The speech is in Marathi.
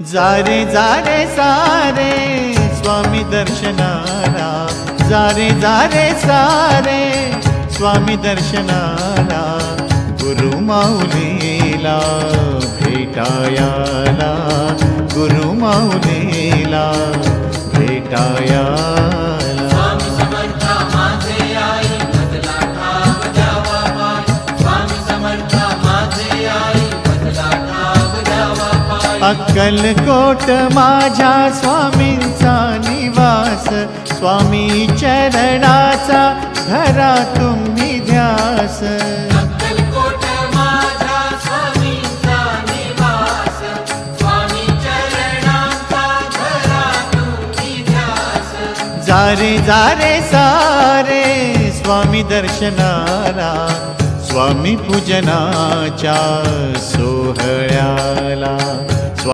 जारे जारे सारे स्वामी दर्शनाला, जारे जारे सारे स्वामी दर्शनाला, गुरु माऊलीला भेटायाला, गुरु माऊलीला भेटायाला. स्वामी समर्था माझे आई बदला ठाव द्यावा पाय, स्वामी समर्था माझे आई बदला ठाव द्यावा पाय. अक्कलकोट माझ्या स्वामींचा निवास, स्वामी चरणाचा धरा तुम्ही ध्यास. अक्कलकोट माझ्या स्वामींचा निवास, स्वामी चरणांचा धरा तुम्ही ध्यास. जारे जारे सारे स्वामी दर्शनाला, स्वामी पूजनाच्या सोहळ्याला.